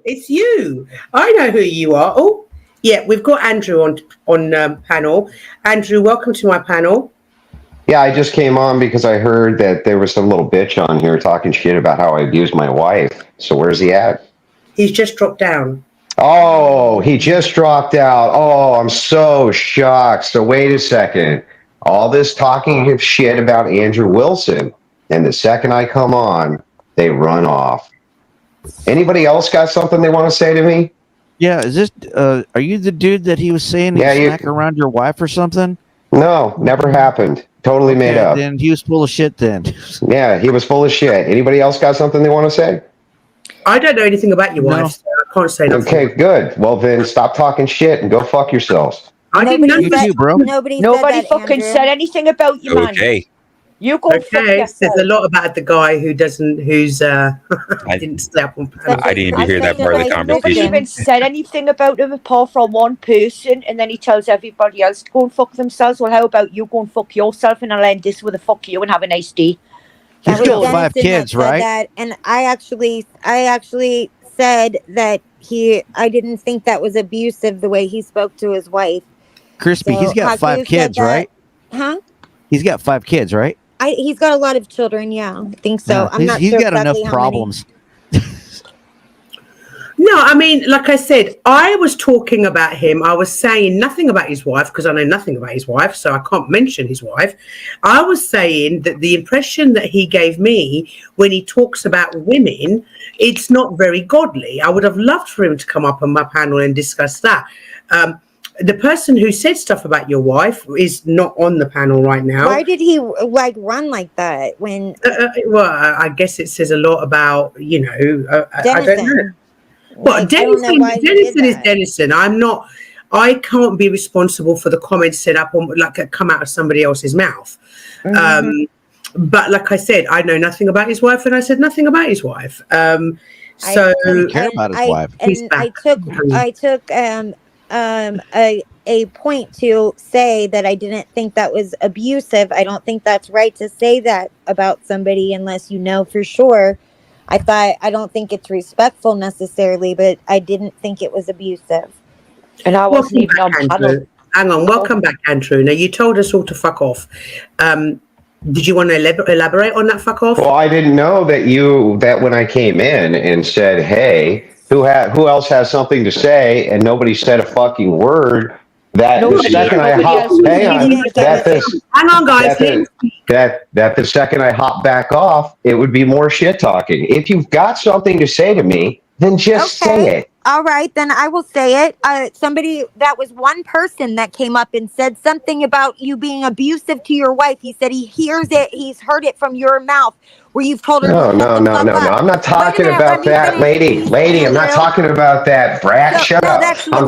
it's you. I know who you are. Oh, yeah, we've got Andrew on panel. Andrew, welcome to my panel. Yeah, I just came on because I heard that there was some little bitch on here talking shit about how I abused my wife. So where's he at? He's just dropped down. Oh, he just dropped out. Oh, I'm so shocked. So wait a second. All this talking of shit about Andrew Wilson, and the second I come on, they run off. Anybody else got something they want to say to me? Yeah, is this? Are you the dude that he was saying he'd smack around your wife or something? No, never happened. Totally made up. Then he was full of shit. Then. Yeah, he was full of shit. Anybody else got something they want to say? I don't know anything about your wife, so I can't say nothing. Okay, good. Well, then stop talking shit and go fuck yourselves. I didn't know you, bro. Nobody fucking said anything about you, man. Okay. You go fuck yourself. There's a lot about the guy who's didn't stay up on panel. I didn't even hear that part of the Nobody conversation. even said anything about him apart from one person, and then he tells everybody else to go and fuck themselves. Well, how about you go and fuck yourself, and I'll end this with a fuck you and have a nice day. He's got 5 kids, right? That, and I actually said that I didn't think that was abusive the way he spoke to his wife. Crispy, So, he's got 5 kids, right? Huh? He's got 5 kids, right? He's got a lot of children. Yeah, I think so. Yeah, he's got enough problems. No, I mean, like I said, I was talking about him. I was saying nothing about his wife because I know nothing about his wife, so I can't mention his wife. I was saying that the impression that he gave me when he talks about women, it's not very godly. I would have loved for him to come up on my panel and discuss that. The person who said stuff about your wife is not on the panel right now. Why did he run like that when? Well, I guess it says a lot about I don't know. Well, Denison is Denison. I can't be responsible for the comments set up on come out of somebody else's mouth. Mm-hmm. But like I said, I know nothing about his wife, and I said nothing about his wife. I don't care about his wife. And I took a point to say that I didn't think that was abusive. I don't think that's right to say that about somebody unless you know for sure. I don't think it's respectful necessarily, but I didn't think it was abusive. And I wasn't even on panel. Hang on, welcome back, Andrew. Now, you told us all to fuck off. Did you want to elaborate on that fuck off? Well, I didn't know that when I came in and said, hey, who else has something to say, and nobody said a fucking word, that the second I hop back off, it would be more shit talking. If you've got something to say to me, then just say it. All right, then I will say it. That was one person that came up and said something about you being abusive to your wife. He said he hears it. He's heard it from your mouth where you've told her. No. I'm not talking about that, lady. I'm not talking about that, brat. Shut up. I'm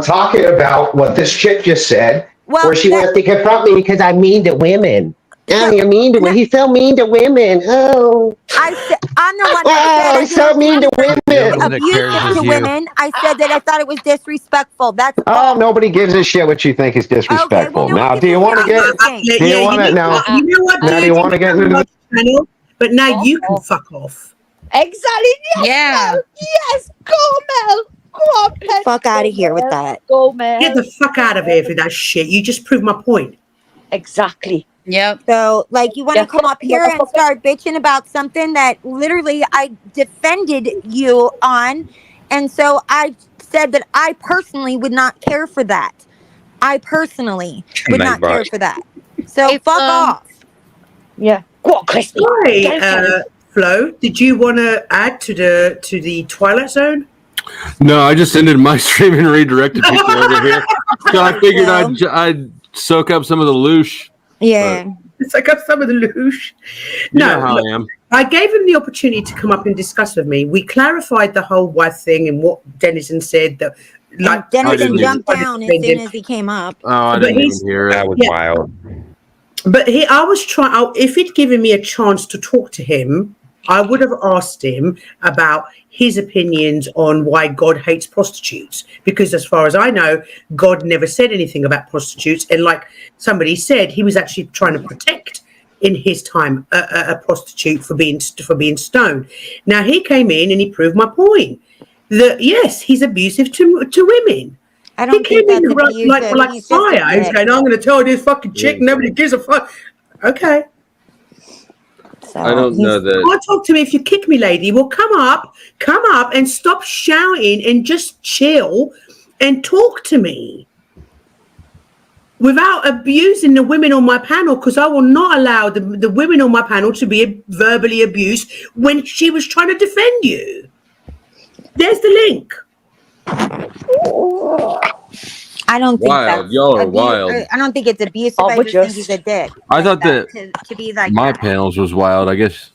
talking about what this chick just said, where she wants to confront me because I'm mean to women. Oh, you're mean to women. He's so mean to women. Oh. I'm the one that he's so mean to women. Abusive to women. I said that I thought it was disrespectful. That's nobody gives a shit what you think is disrespectful. Okay, well, now, do you want to get? Do you want to now? You know what? Now, do you want to get into the? But now you can fuck off. Exactly. Yes, Mel. Yes, go, Mel. Go on, Pet. Fuck out of here with that. Go, Mel. Get the fuck out of here for that shit. You just proved my point. Exactly. Yep. So, you want to come up here and start bitching about something that literally I defended you on. And so I said that I personally would not care for that. I personally would not care for that. So, fuck off. Yeah. Go on, Crispy. Hi, Flo, did you want to add to the Twilight Zone? No, I just ended my stream and redirected people over here. So I figured I'd soak up some of the loosh. Yeah. It's like some of the loosh. No, you know how I am. I gave him the opportunity to come up and discuss with me. We clarified the whole wife thing and what Denison said. Denison jumped down as soon as he came up. Oh, I didn't even hear it. That was wild. But I was trying. If he'd given me a chance to talk to him, I would have asked him about his opinions on why God hates prostitutes. Because as far as I know, God never said anything about prostitutes. And like somebody said, he was actually trying to protect in his time a prostitute for being stoned. Now he came in and he proved my point. Yes, he's abusive to women. I don't He came think in that's abusive. like He's just a fire. He's dick. going, I'm going to tell this fucking chick. Nobody gives a fuck. Okay. So I don't know that. Can't talk to me if you kick me, lady. Well, come up and stop shouting and just chill and talk to me without abusing the women on my panel, because I will not allow the women on my panel to be verbally abused when she was trying to defend you. There's the link. I don't think Wild. that's Y'all are wild. I don't think it's abusive. Oh, I but just think just- he's a dick. I thought that to be like my that. panels was wild. I guess.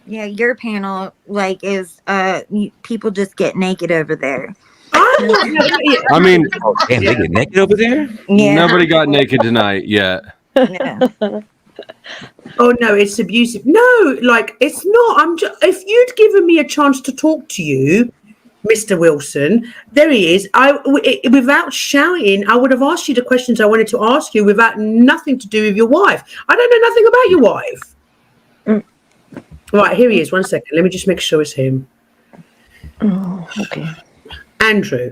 Yeah, your panel is people just get naked over there. I mean, Damn, they get naked over there. Yeah. nobody got naked tonight yet. Yeah. Oh no, it's abusive. No, like it's not. I'm just, if you'd given me a chance to talk to you, Mr. Wilson, there he is. Without shouting, I would have asked you the questions I wanted to ask you without nothing to do with your wife. I don't know nothing about your wife. Right, here he is. 1 second. Let me just make sure it's him. Oh, okay. Andrew.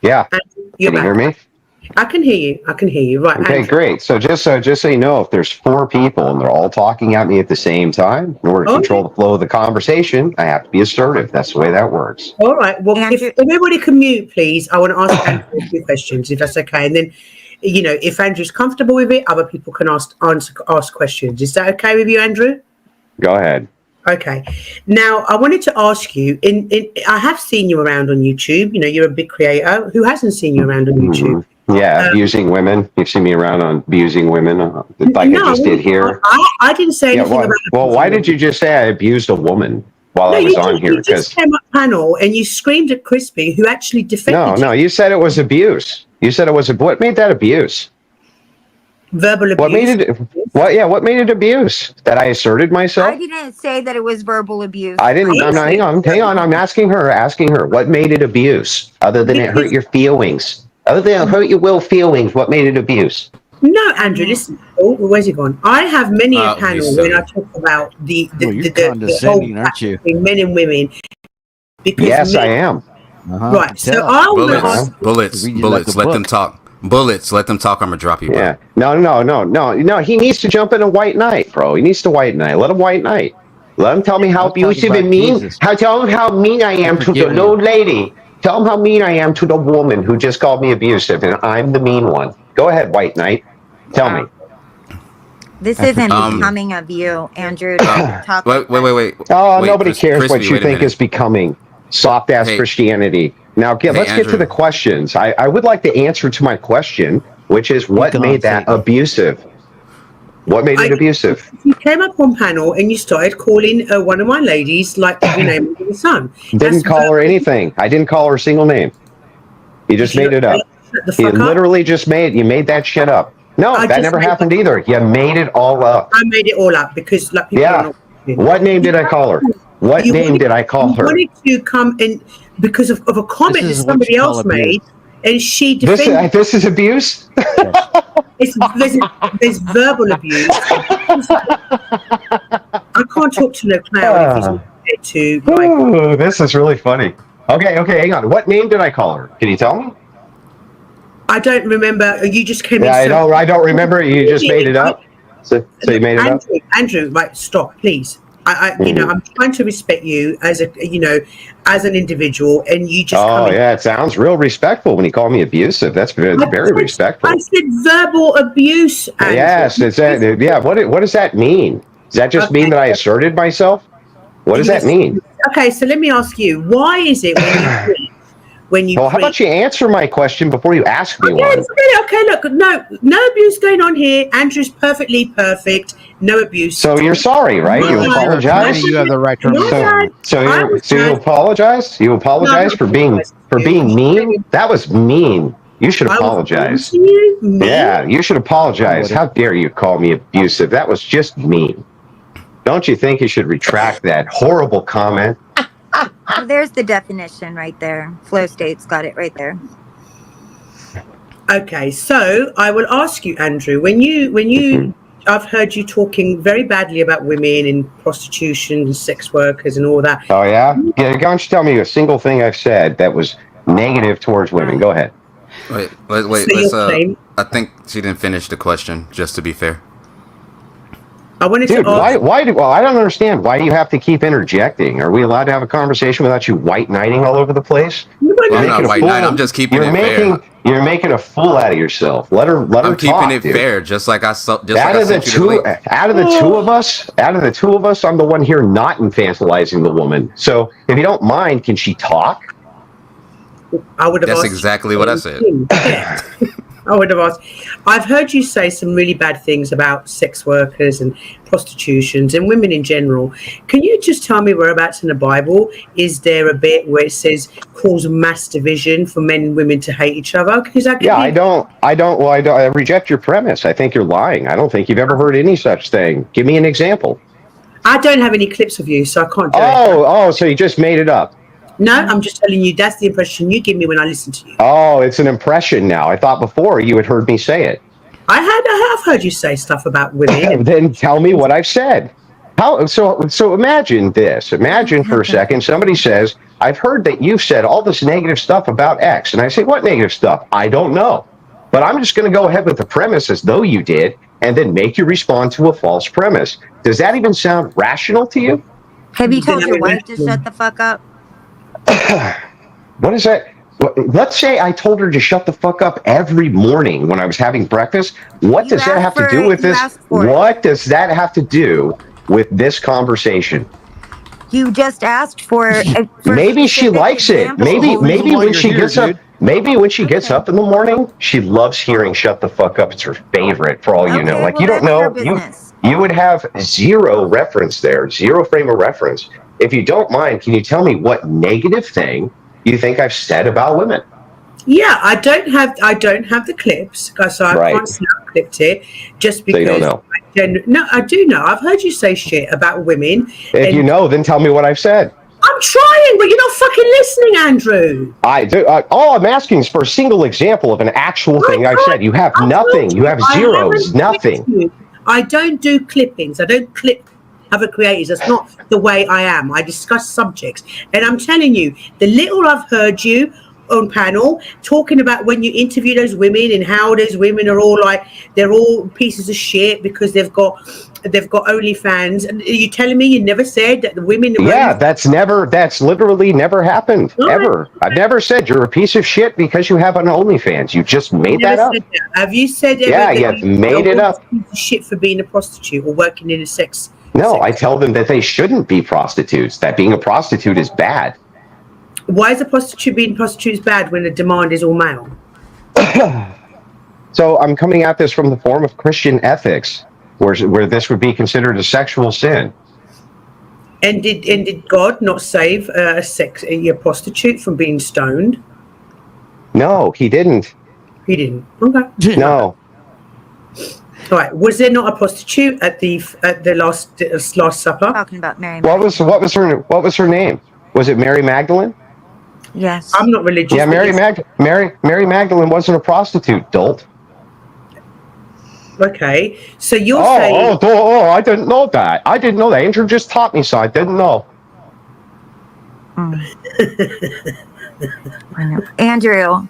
Yeah. Andrew, you're Can you hear back. me? I can hear you. Right. Okay, Andrew. great. So just so you know, if there's 4 people and they're all talking at me at the same time, in order to control the flow of the conversation, I have to be assertive. That's the way that works. All right. Well, Andrew- if everybody can mute, please. I want to ask Andrew a few questions, if that's okay. And then, if Andrew's comfortable with it, other people can ask questions. Is that okay with you, Andrew? Go ahead. Okay. Now, I wanted to ask you. I have seen you around on YouTube. You're a big creator. Who hasn't seen you around on YouTube? Yeah, abusing women. You've seen me around on abusing women, like I just did here. I didn't say anything about. Well, why did you just say I abused a woman while I was on here? You just came up panel and you screamed at Crispy, who actually defended you. No, you said it was abuse. You said it was what made that abuse? Verbal abuse. What made it? What made it abuse? That I asserted myself? I didn't say that it was verbal abuse. I didn't. Hang on. I'm asking her. What made it abuse? Other than it hurt your feelings. Other than it hurt your feelings, what made it abuse? No, Andrew, listen. Oh, where's he gone? I have many a panel when I talk about the condescending, aren't you? between men and women. Because Yes, I am. Right. So I will ask. Bullets. Let them talk. Bullets. Let them talk. I'm gonna drop you. Bro. Yeah. No. He needs to jump in a white knight, bro. He needs to white knight. Let him white knight. Let him tell me how abusive and mean. Tell him how mean I am to the old lady. Tell him how mean I am to the woman who just called me abusive, and I'm the mean one. Go ahead, white knight. Tell me. This isn't becoming of you, Andrew. Talk wait. Oh, nobody cares what you wait a think minute. is becoming. Soft-ass Christianity. Now, let's get to Andrew. the questions. I would like the answer to my question, which is what made that abusive? What made it abusive? You came up on panel and you started calling one of my ladies like your name was the son. Didn't call her anything. I didn't call her a single name. You just made it up. You literally just made that shit up. No, that never happened either. You made it all up. I made it all up because people are not. What name did I call her? What name did I call her? You wanted to come and because of a comment that somebody else made, and she defended. This is abuse. There's verbal abuse. I can't talk to no clown if he's to. This is really funny. Okay, hang on. What name did I call her? Can you tell me? I don't remember. You just came in. I don't remember. You just made it up. So you made it up. Andrew, right? Stop, please. I'm trying to respect you as as an individual, and you just. It sounds real respectful when you call me abusive. That's very respectful. I said verbal abuse. Andrew. Yes, it's that. Yeah, what does that mean? Does that just mean that I asserted myself? What does that mean? Okay, so let me ask you: why is it when you? Well, how about you answer my question before you ask me one? Okay, look, no abuse going on here. Andrew's perfectly perfect. No abuse. So you're sorry, right? You apologize. You have the right to So you apologize. You apologize for being mean. That was mean. You should apologize. Yeah, you should apologize. How dare you call me abusive? That was just mean. Don't you think you should retract that horrible comment? There's the definition right there. Flow state's got it right there. Okay, so I will ask you, Andrew, when you I've heard you talking very badly about women in prostitution and sex workers and all that. Oh, yeah? Yeah, why don't you tell me a single thing I've said that was negative towards women? Go ahead. Wait. So Let's. you're saying- I think she didn't finish the question. Just to be fair. I wanted Dude, to ask, well, I don't understand. Why do you have to keep interjecting? Are we allowed to have a conversation without you white knighting all over the place? Well, I'm not white knight. I'm just keeping it fair. You're making a fool out of yourself. Let her I'm talk, keeping it dude. fair, just like I sent you Out of the two of us, I'm the one here not infantilizing the woman. So if you don't mind, can she talk? I would have That's asked exactly what I said. I would have asked. I've heard you say some really bad things about sex workers and prostitutions and women in general. Can you just tell me whereabouts in the Bible is there a bit where it says cause mass division for men and women to hate each other? I reject your premise. I think you're lying. I don't think you've ever heard any such thing. Give me an example. I don't have any clips of you, so I can't do it. Oh, so you just made it up. No, I'm just telling you that's the impression you give me when I listen to you. Oh, it's an impression now. I thought before you had heard me say it. I have heard you say stuff about women. Then tell me what I've said. So imagine this. Imagine for a second somebody says, I've heard that you've said all this negative stuff about X. And I say, what negative stuff? I don't know. But I'm just going to go ahead with the premise as though you did and then make you respond to a false premise. Does that even sound rational to you? Have you told your wife to shut the fuck up? What is that? Let's say I told her to shut the fuck up every morning when I was having breakfast. What does that have to do with this? What does that have to do with this conversation? You just asked for maybe she likes it. Maybe when she gets up, maybe when she gets up in the morning, she loves hearing "shut the fuck up." It's her favorite. For all you know, like you don't know, you would have zero reference there, zero frame of reference. If you don't mind, can you tell me what negative thing you think I've said about women? Yeah, I don't have the clips because I can't snap clipped it just because. So you don't know. No, I do know. I've heard you say shit about women. If you know, then tell me what I've said. I'm trying, but you're not fucking listening, Andrew. I do. All I'm asking is for a single example of an actual thing I've said. You have nothing. You have zeros. Nothing. I don't do clippings. I don't clip other creators. That's not the way I am. I discuss subjects. And I'm telling you, the little I've heard you on panel talking about when you interview those women and how those women are all like, they're all pieces of shit because they've got OnlyFans. And are you telling me you never said that the women... Yeah, that's literally never happened, ever. I've never said you're a piece of shit because you have an OnlyFans. You just made that up. Have you said ever that you made it up? Piece of shit for being a prostitute or working in a sex... No, I tell them that they shouldn't be prostitutes, that being a prostitute is bad. Why is a prostitute being a prostitute is bad when the demand is all male? So I'm coming at this from the form of Christian ethics, where this would be considered a sexual sin. And did God not save a prostitute from being stoned? No, he didn't. He didn't. Okay. No. All right. Was there not a prostitute at the Last Supper? Talking about Mary. What was her name? Was it Mary Magdalene? Yes. I'm not religious. Yeah, Mary Magdalene wasn't a prostitute, dolt. Okay, so you're saying... I didn't know that. Andrew just taught me, so I didn't know. I know. Andrew,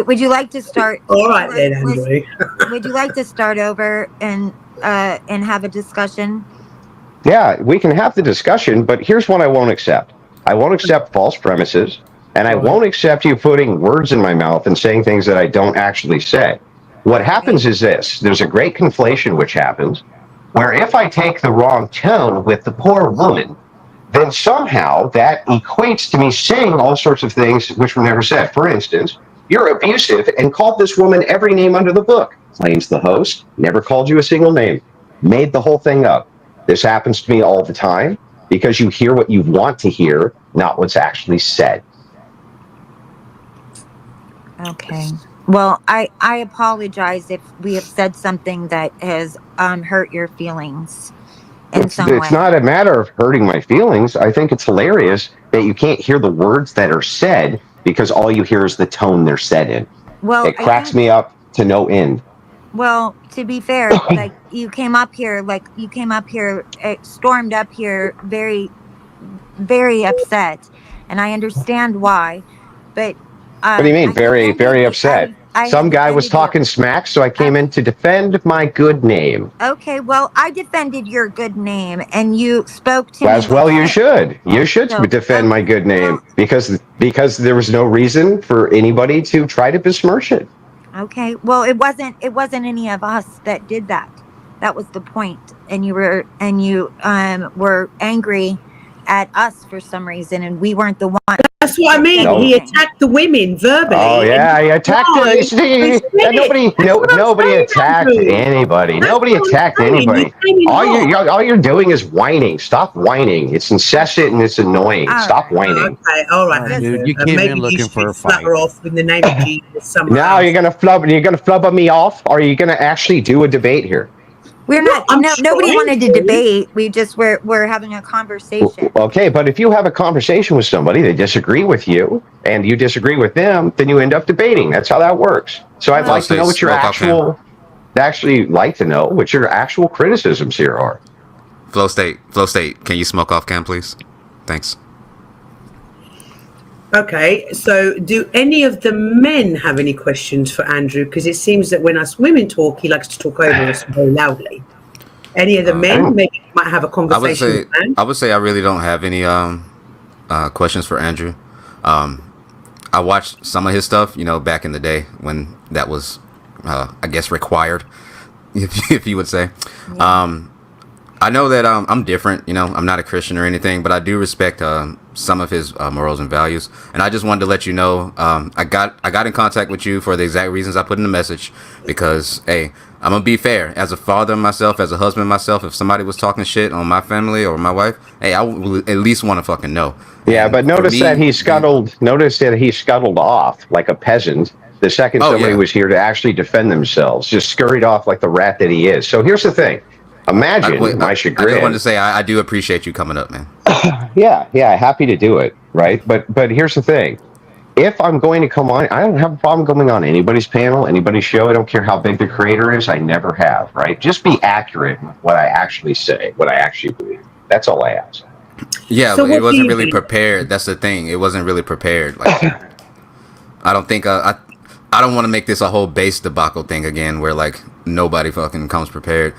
would you like to start? All right then, Andrew. Would you like to start over and have a discussion? Yeah, we can have the discussion, but here's what I won't accept. I won't accept false premises, and I won't accept you putting words in my mouth and saying things that I don't actually say. What happens is this. There's a great conflation which happens, where if I take the wrong tone with the poor woman, then somehow that equates to me saying all sorts of things which were never said. For instance, you're abusive and called this woman every name under the book. Claims the host, never called you a single name. Made the whole thing up. This happens to me all the time because you hear what you want to hear, not what's actually said. Okay. Well, I apologize if we have said something that has hurt your feelings in some way. It's not a matter of hurting my feelings. I think it's hilarious that you can't hear the words that are said because all you hear is the tone they're said in. Well, it cracks me up to no end. Well, to be fair, like you came up here, stormed up here very, very upset, and I understand why. But What do you mean, very upset? Some guy was talking smack, so I came in to defend my good name. Okay, well, I defended your good name, and you spoke to me. As well, you should. You should defend my good name because there was no reason for anybody to try to besmirch it. Okay, well, it wasn't any of us that did that. That was the point, and you were angry at us for some reason, and we weren't the one. That's what I mean. No. He attacked the women verbally. Oh yeah, he attacked nobody attacked anybody. Nobody attacked anybody. All you're doing is whining. Stop whining. It's incessant and it's annoying. Stop whining. Okay, all right. Dude, you came in looking for a fight. Off in the name of Jesus. Now you're gonna flub me off, or are you gonna actually do a debate here? We're not. Nobody wanted to debate. We just we're having a conversation. Okay, but if you have a conversation with somebody, they disagree with you, and you disagree with them, then you end up debating. That's how that works. So I'd like to know what your actual criticisms here are. Flow State, can you smoke off cam, please? Thanks. Okay, so do any of the men have any questions for Andrew? Because it seems that when us women talk, he likes to talk over us very loudly. Any of the men maybe might have a conversation. I would say I really don't have any questions for Andrew. I watched some of his stuff, back in the day when that was, I guess, required, if you would say. Yeah. I know that I'm different, I'm not a Christian or anything, but I do respect some of his morals and values. And I just wanted to let you know, I got in contact with you for the exact reasons I put in the message, because, hey, I'm going to be fair. As a father myself, as a husband myself, if somebody was talking shit on my family or my wife, hey, I would at least want to fucking know. Yeah, and but notice that he scuttled off like a peasant the second somebody was here to actually defend themselves, just scurried off like the rat that he is. So here's the thing. Imagine my chagrin. I just wanted to say I do appreciate you coming up, man. Yeah, happy to do it, right? But here's the thing. If I'm going to come on, I don't have a problem going on anybody's panel, anybody's show. I don't care how big the creator is. I never have, right? Just be accurate with what I actually say, what I actually believe. That's all I ask. Yeah, so it wasn't really prepared. That's the thing. It wasn't really prepared. Like, I don't think I don't want to make this a whole base debacle thing again, where like nobody fucking comes prepared.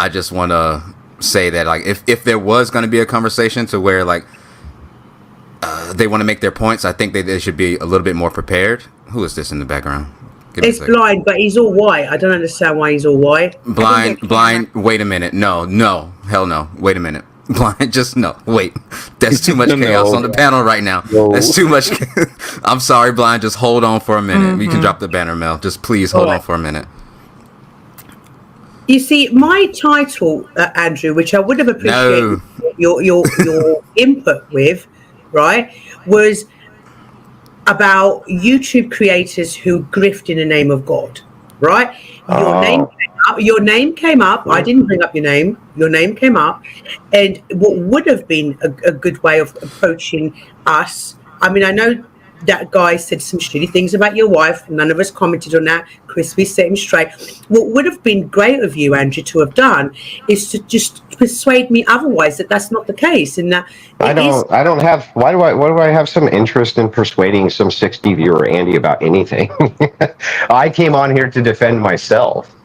I just want to say that, like, if there was going to be a conversation to where, like, they want to make their points, I think they should be a little bit more prepared. Who is this in the background? It's Blind, but he's all white. I don't understand why he's all white. Blind. Wait a minute. No. Hell no. Wait a minute. Blind, just no. Wait. That's too much chaos on the panel right now. No. That's too much. I'm sorry, Blind. Just hold on for a minute. Mm-hmm. You can drop the banner, Mel. Just please hold on for a minute. You see, my title, Andrew, which I would have appreciated your input with, right, was about YouTube creators who grift in the name of God, right? Your name came up. I didn't bring up your name. Your name came up. And what would have been a good way of approaching us, I mean, I know that guy said some shitty things about your wife. None of us commented on that. Crispy set him straight. What would have been great of you, Andrew, to have done is to just persuade me otherwise that that's not the case, and that why do I have some interest in persuading some 60 viewer Andy about anything? I came on here to defend myself.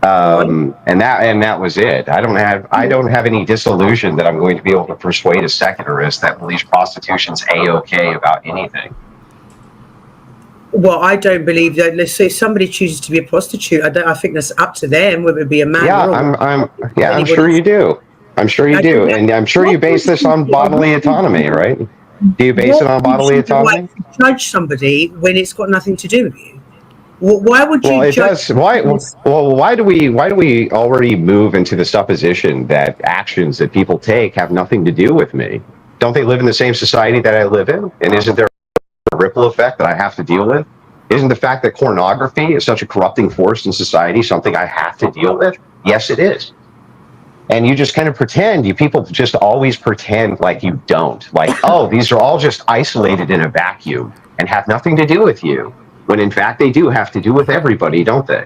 And that was it. I don't have any disillusion that I'm going to be able to persuade a secularist that believes prostitution's A-okay about anything. Well, I don't believe that. Let's say somebody chooses to be a prostitute. I think that's up to them, whether it be a man or a woman. I'm sure you do. I'm sure you do, and I'm sure you base this on bodily autonomy, right? Do you base it on bodily autonomy? Judge somebody when it's got nothing to do with you. Why would you? Well, it does. Why? Well, why do we already move into the supposition that actions that people take have nothing to do with me? Don't they live in the same society that I live in? And isn't there a ripple effect that I have to deal with? Isn't the fact that pornography is such a corrupting force in society something I have to deal with? Yes, it is. And you just kind of pretend. You people just always pretend like you don't. Like, oh, these are all just isolated in a vacuum and have nothing to do with you. When in fact they do have to do with everybody, don't they?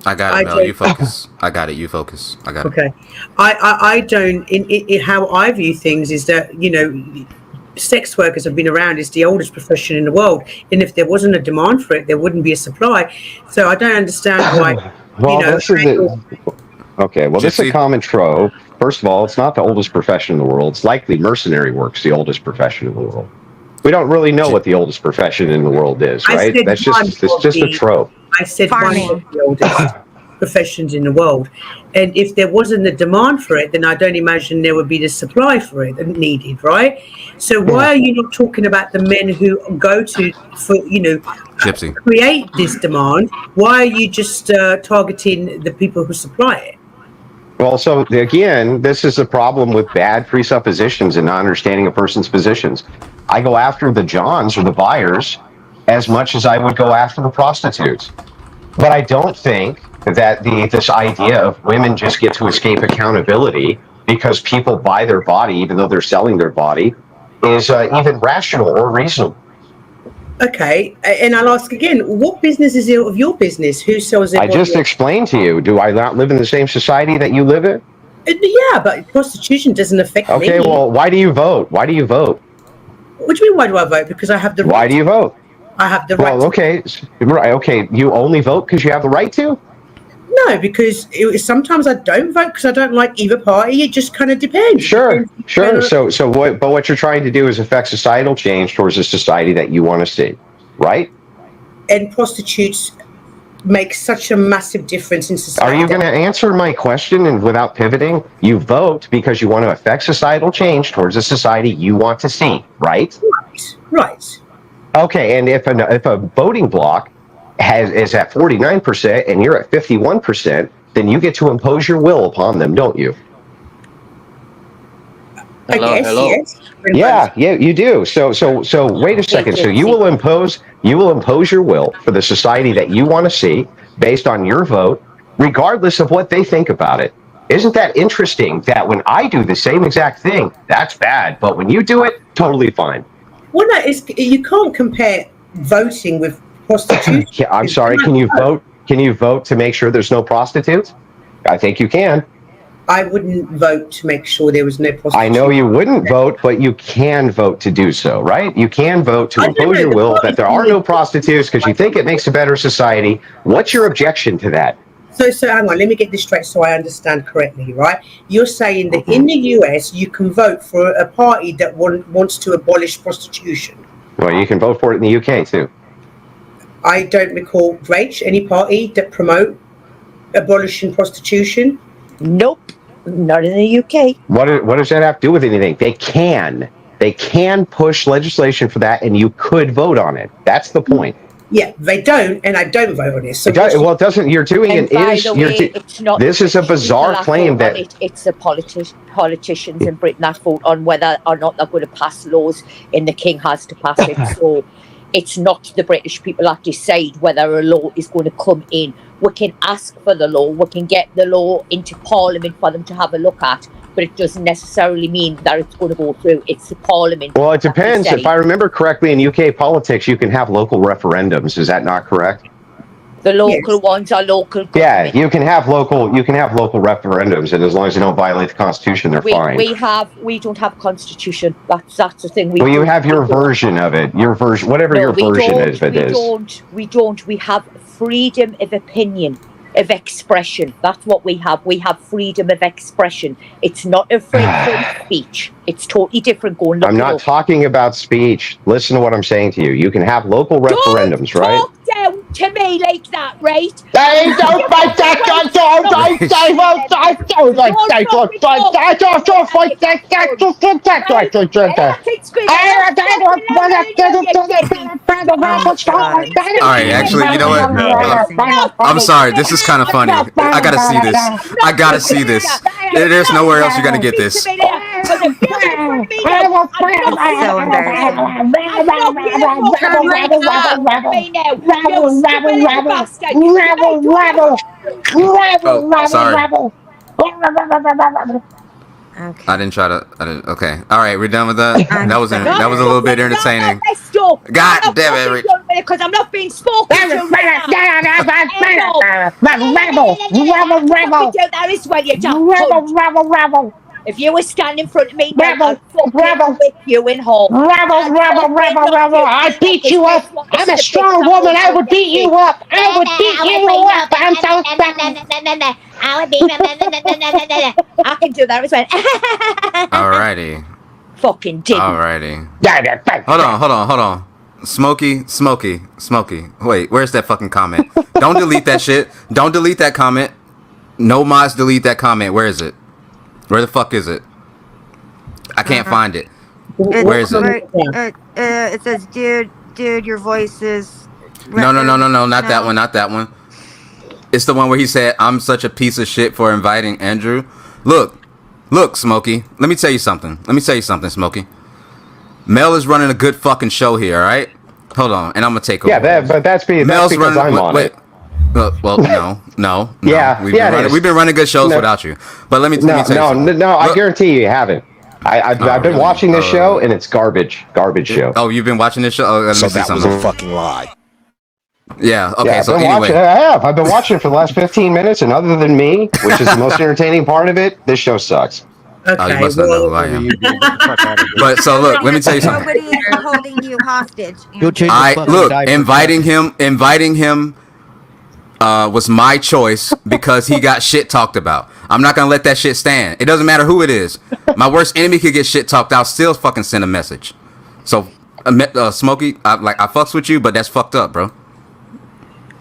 I got it, Mel. You focus. I got it. You focus. I got it. Okay. I don't, in how I view things is that, sex workers have been around. It's the oldest profession in the world. And if there wasn't a demand for it, there wouldn't be a supply. So I don't understand why, well, this is this is a common trope. First of all, it's not the oldest profession in the world. It's likely mercenary work's the oldest profession in the world. We don't really know what the oldest profession in the world is, right? That's just a trope. I said farming. One of the oldest professions in the world. And if there wasn't the demand for it, then I don't imagine there would be the supply for it needed, right? So why are you not talking about the men who go to, Gypsy, create this demand? Why are you just targeting the people who supply it? Well, so again, this is a problem with bad presuppositions and not understanding a person's positions. I go after the Johns or the buyers as much as I would go after the prostitutes. But I don't think that this idea of women just get to escape accountability because people buy their body, even though they're selling their body, is even rational or reasonable. Okay, and I'll ask again, what business is it of your business? Who sells it? I just explained to you. Do I not live in the same society that you live in? Yeah, but prostitution doesn't affect me. Okay, well, why do you vote? Why do you vote? What do you mean, why do I vote? Because I have the right. Why do you vote? I have the right. Well, okay, right. Okay, you only vote because you have the right to? No, because sometimes I don't vote because I don't like either party. It just kind of depends. Sure. So what you're trying to do is affect societal change towards a society that you want to see, right? And prostitutes make such a massive difference in society. Are you going to answer my question and without pivoting? You vote because you want to affect societal change towards a society you want to see, right? Right. Okay, and if a voting bloc is at 49% and you're at 51%, then you get to impose your will upon them, don't you? Hello. Yes. Yeah, you do. So wait a second. So you will impose your will for the society that you want to see based on your vote, regardless of what they think about it. Isn't that interesting that when I do the same exact thing, that's bad, but when you do it, totally fine? Well, no, you can't compare voting with prostitution. Yeah, I'm sorry. Can you vote? Can you vote to make sure there's no prostitutes? I think you can. I wouldn't vote to make sure there was no prostitution. I know you wouldn't vote, but you can vote to do so, right? You can vote to impose your will that there are no prostitutes because you think it makes a better society. What's your objection to that? So hang on, let me get this straight so I understand correctly, right? You're saying that in the US, you can vote for a party that wants to abolish prostitution. Well, you can vote for it in the UK, too. I don't recall, Rach, any party that promote abolishing prostitution? Nope, not in the UK. What does that have to do with anything? They can push legislation for that, and you could vote on it. That's the point. Yeah, they don't, and I don't vote on it. So it doesn't. You're doing it. It's not. This is a bizarre claim that it's the politicians in Britain that vote on whether or not they're going to pass laws, and the king has to pass it. So it's not the British people that decide whether a law is going to come in. We can ask for the law. We can get the law into Parliament for them to have a look at. But it doesn't necessarily mean that it's going to go through. It's the Parliament. Well, it depends. If I remember correctly, in UK politics, you can have local referendums. Is that not correct? The local ones are local government. Yeah, you can have local referendums, and as long as they don't violate the Constitution, they're fine. We don't have a Constitution. That's the thing. You have your version of it. Your version, whatever your version is. We don't. We have freedom of opinion, of expression. That's what we have. We have freedom of expression. It's not a freedom of speech. It's totally different. I'm not talking about speech. Listen to what I'm saying to you. You can have local referendums, right? Don't talk down to me like that, right? All right, actually, you know what? I'm sorry. This is kind of funny. I gotta see this. There's nowhere else you're gonna get this. Rebel. Sorry. Okay. I didn't try to. I didn't. Okay. All right. We're done with that. That was a little bit entertaining. God damn it! Because I'm not being spoken to. Rebel. That is when you don't. Rebel. If you were standing in front of me, Rebel, I'd fucking rebel. whip you in half. Rebel. I beat you up. I'm a strong woman. I would beat you up. I would beat you up. I'm so strong. I can do that as well. Alrighty. Fucking dick. Alrighty. Hold on. Smokey. Wait, where's that fucking comment? Don't delete that shit. Don't delete that comment. No mods delete that comment. Where is it? Where the fuck is it? I can't find it. Where is it? It says, dude, your voice is. No, not that one, not that one. It's the one where he said, I'm such a piece of shit for inviting Andrew. Look, Smokey. Let me tell you something, Smokey. Mel is running a good fucking show here, all right? Hold on, and I'm gonna take over. Yeah, but that's because I'm on it. Well, no. Yeah, We've been running good shows without you. But let me tell you something. No, I guarantee you haven't. I've been watching this show, and it's garbage show. Oh, you've been watching this show? Oh, So that was a fucking lie. Yeah, okay, Yeah, so anyway. I've been watching it for the last 15 minutes, and other than me, which is the most entertaining part of it, this show sucks. Okay, you must not know who I am. But so look, let me tell you something. Nobody is holding you hostage. Go change I the fucking look, diaper. inviting him was my choice because he got shit talked about. I'm not gonna let that shit stand. It doesn't matter who it is. My worst enemy could get shit talked out, still fucking send a message. So, Smokey, I fucks with you, but that's fucked up, bro.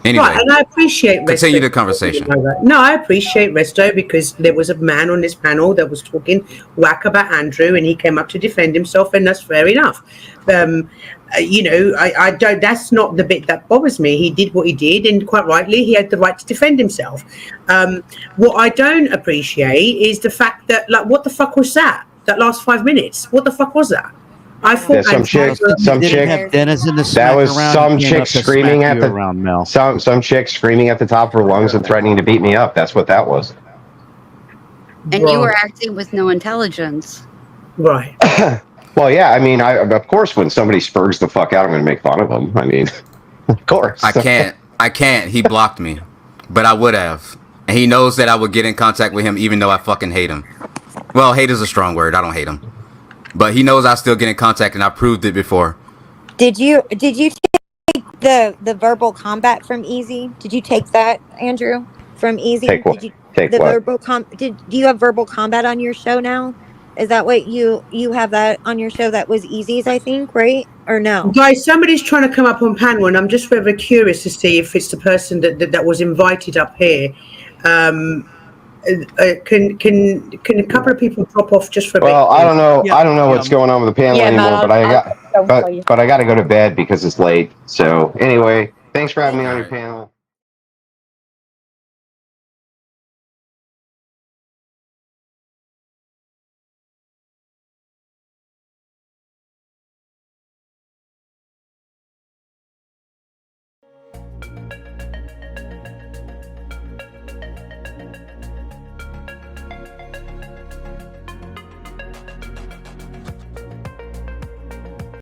Anyway, right, and I appreciate continue Resto. the conversation. No, I appreciate Resto because there was a man on this panel that was talking whack about Andrew, and he came up to defend himself, and that's fair enough. I don't. That's not the bit that bothers me. He did what he did, and quite rightly, he had the right to defend himself. What I don't appreciate is the fact that, what the fuck was that? That last 5 minutes? What the fuck was that? I thought some chick. Dennis in the That was some chick screaming at the around Mel. some chick screaming at the top of her lungs and threatening to beat me up. That's what that was. And you were acting with no intelligence. Right. Well, yeah. I mean, of course, when somebody spurs the fuck out, I'm going to make fun of them. I mean, of course. I can't. He blocked me, but I would have. And he knows that I would get in contact with him, even though I fucking hate him. Well, hate is a strong word. I don't hate him. But he knows I still get in contact, and I proved it before. Did you take the verbal combat from Easy? Did you take that, Andrew, from Easy? Take what? Take the what? verbal do you have verbal combat on your show now? Is that what you have that on your show? That was Easy's, I think, right? Or no? Guys, somebody's trying to come up on panel, and I'm just very curious to see if it's the person that was invited up here. Can a couple of people drop off just for a bit? Well, I don't know. I don't know what's going on with the panel anymore, but I got to go to bed because it's late. So anyway, thanks for having me on your panel.